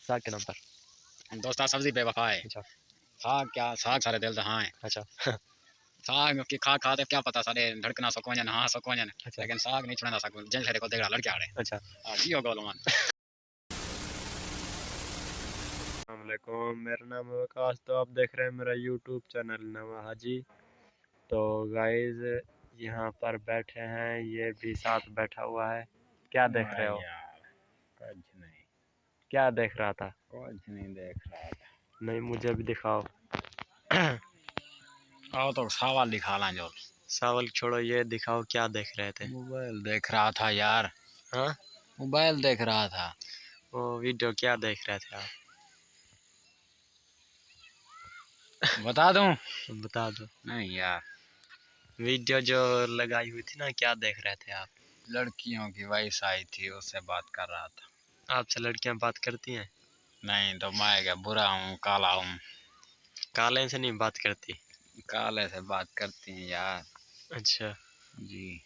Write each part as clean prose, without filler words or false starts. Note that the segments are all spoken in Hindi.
साग के नाम पर। दोस्ता सब्जी बेवफा है। अच्छा साग क्या साग सारे दिल हाँ है। अच्छा साग की खा खाते क्या पता सारे धड़कना सकोजन हाँ सकोजन अच्छा लेकिन साग नहीं छुड़ा सकूं जिन से को देगा लड़के आड़े अच्छा। जियो गोलमान। अस्सलामुअलैकुम, मेरा नाम है वकास। तो आप देख रहे हैं मेरा यूट्यूब चैनल नवा हाजी। तो गाइस यहाँ पर बैठे हैं, ये भी साथ बैठा हुआ है। क्या देख रहे हो? यार कुछ नहीं। क्या देख रहा था? कुछ नहीं देख रहा था। नहीं, मुझे भी दिखाओ। आओ तो सवाल दिखा ला जो। सवाल छोड़ो, ये दिखाओ क्या देख रहे थे? मोबाइल देख रहा था यार। हाँ, मोबाइल देख रहा था। वो वीडियो क्या देख रहे थे आप? बता दूं? बता दो। नहीं यार। वीडियो जो लगाई हुई थी ना, क्या देख रहे थे आप? लड़कियों की वॉइस आई थी उससे बात कर रहा था। आपसे लड़कियां बात करती हैं? नहीं तो मैं क्या बुरा हूँ काला हूँ? काले से नहीं बात करती? काले से बात करती हैं यार। अच्छा जी।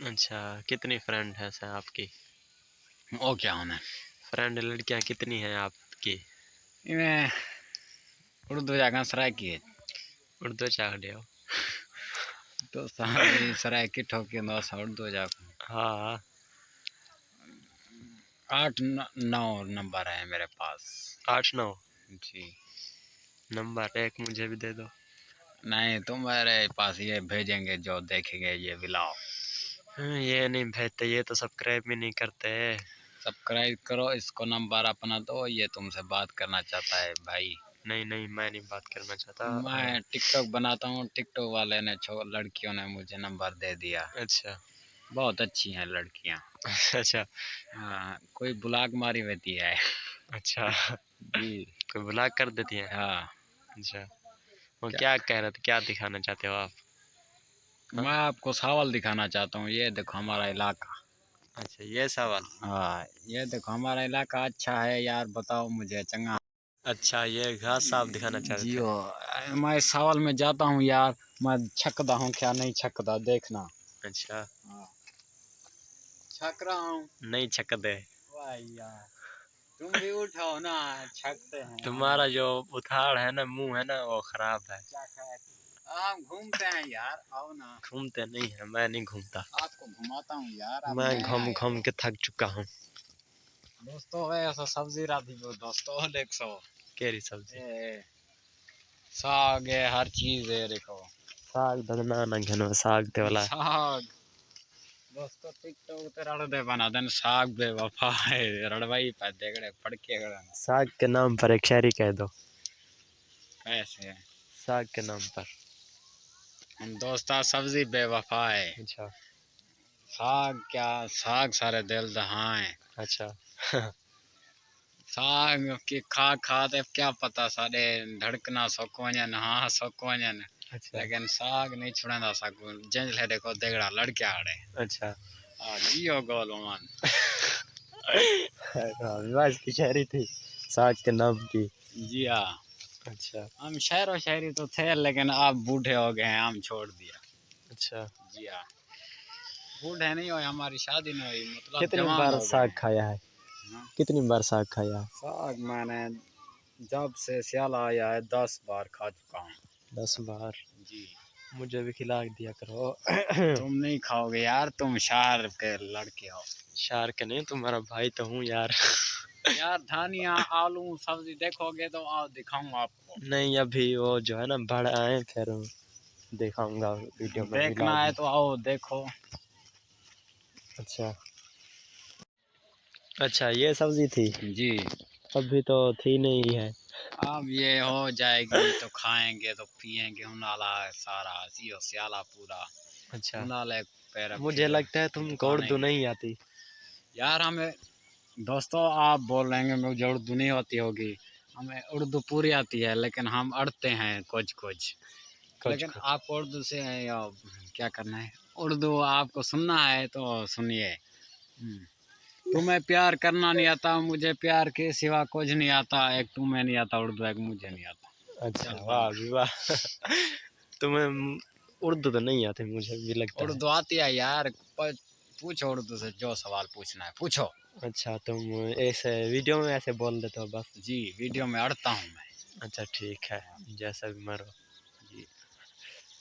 अच्छा। कितनी फ्रेंड है सर आपकी? ओ क्या होना फ्रेंड लड़कियां कितनी हैं आपकी? इन्हें उर्दू जगह सराय की है। उर्दू चाह रहे हो? तो सारी सराय की ठोकी दो उर्दू जाको। हाँ। 8 9 नंबर है मेरे पास। 8 9 जी। नंबर एक मुझे भी दे दो। नहीं तुम्हारे पास ये भेजेंगे जो देखेंगे ये बिलाओ। ये नहीं भेजते, ये तो सब्सक्राइब भी नहीं करते। सब्सक्राइब करो इसको नंबर अपना दो ये तुमसे बात करना चाहता है भाई। नहीं नहीं, मैं नहीं बात करना चाहता। मैं टिकटॉक बनाता हूँ टिकटॉक वाले ने लड़कियों ने मुझे नंबर दे दिया। अच्छा बहुत अच्छी हैं लड़कियाँ। अच्छा हाँ कोई ब्लॉग मारी रहती है। अच्छा। जी। कोई ब्लॉक कर देती है? हाँ। अच्छा। वो क्या क्या कह रहे थे, क्या दिखाना चाहते हो आप? हाँ? मैं आपको सवाल दिखाना चाहता हूँ ये देखो हमारा इलाका। अच्छा, ये सवाल। हाँ ये देखो हमारा इलाका अच्छा है यार बताओ मुझे चंगा। अच्छा, ये घास साफ दिखाना चाह रहे थे? जियो मैं सवाल में जाता हूँ यार। मैं छकदा हूँ क्या नहीं छकदा देखना। अच्छा। हाँ छक रहा हूँ। नहीं छक दे। वाह यार तुम भी उठाओ ना। छकते हैं तुम्हारा जो उथाड़ है ना, मुंह है ना, वो खराब है। क्या खैर हम घूमते हैं यार आओ ना। घूमते नहीं है, मैं नहीं घूमता। आपको घुमाता हूँ यार आप मैं नए घूम आए घूम हो। के थक चुका हूँ। दोस्तों है ऐसा सब्जी राधी को दोस्तों देखो। केरी सब्जी। ए, साग है हर चीज है देखो। साग धगना ना घनो साग ते वाला। साग दोस्तों टिकटॉक ते रड़ दे बना देन साग बेवफा है रड़वाई पे देखड़े फड़के गड़न। साग के नाम पर एक शायरी कह दो। कैसे साग के नाम पर। हम दोस्ता सब्जी बेवफा है। अच्छा साग क्या साग सारे दिल दहाए। अच्छा। साग की खा खाते क्या पता सारे धड़कना सकोजन हाँ सकोजन अच्छा लेकिन साग नहीं छुड़ा सकूं जिन ले देखो देगड़ा लड़के आड़े। अच्छा। जियो गोलमान। विवाज की शायरी थी साग के नाम की। जी हाँ। अच्छा हम शहर शायरी तो थे लेकिन आप बूढ़े हो गए हैं हम छोड़ दिया। अच्छा। जी हाँ। बूढ़े नहीं हुए हमारी शादी नहीं हुई मतलब कितनी जवान बार हो गए साग हैं। खाया है? हाँ? कितनी बार साग खाया है? साग मैंने जब से सियाल आया है 10 बार खा चुका हूँ। 10 बार? जी। मुझे भी खिला दिया करो। तुम नहीं खाओगे यार तुम शहर के लड़के हो। शार्क नहीं, तुम्हारा भाई तो हूँ यार। यार धनिया आलू सब्जी देखोगे तो आओ दिखाऊंगा आपको। नहीं, अभी वो जो है ना बढ़ आए, फिर दिखाऊंगा वीडियो में, देखना व्लॉग है में। तो आओ देखो। अच्छा अच्छा, ये सब्जी थी? जी। अभी तो थी नहीं है। अब ये हो जाएगी तो खाएंगे तो पिएंगे उनाला सारा सियो सियाला पूरा। अच्छा, उनाले पैर मुझे लगता है तुमको दुकानें उर्दू नहीं आती। यार हमें दोस्तों आप बोल रहे हैं मुझे उर्दू नहीं होती होगी। हमें उर्दू पूरी आती है लेकिन हम अड़ते हैं कुछ कुछ। कुछ लेकिन कुछ। आपको उर्दू से क्या करना है। उर्दू आपको सुनना है तो सुनिए। तुम्हें प्यार करना नहीं आता मुझे प्यार के सिवा कुछ नहीं आता एक तुम्हें नहीं आता उर्दू एक मुझे नहीं आता। अच्छा, चल वाह बात। भी वाह। तुम्हें उर्दू तो नहीं आती, मुझे भी लगता है। उर्दू आती है यार पूछो उर्दू से जो सवाल पूछना है पूछो। अच्छा तुम ऐसे वीडियो में ऐसे बोल देते हो बस? जी वीडियो में अड़ता हूँ मैं। अच्छा ठीक है, जैसा भी मरो। जी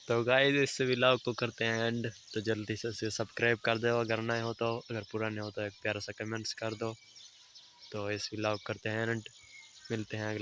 तो गाइस इस व्लॉग को करते हैं एंड। तो जल्दी से उसे सब्सक्राइब कर दो अगर नए हो तो, अगर पूरा नहीं हो तो एक प्यारा सा कमेंट्स कर दो। तो इस व्लॉग करते हैं एंड, मिलते हैं अगले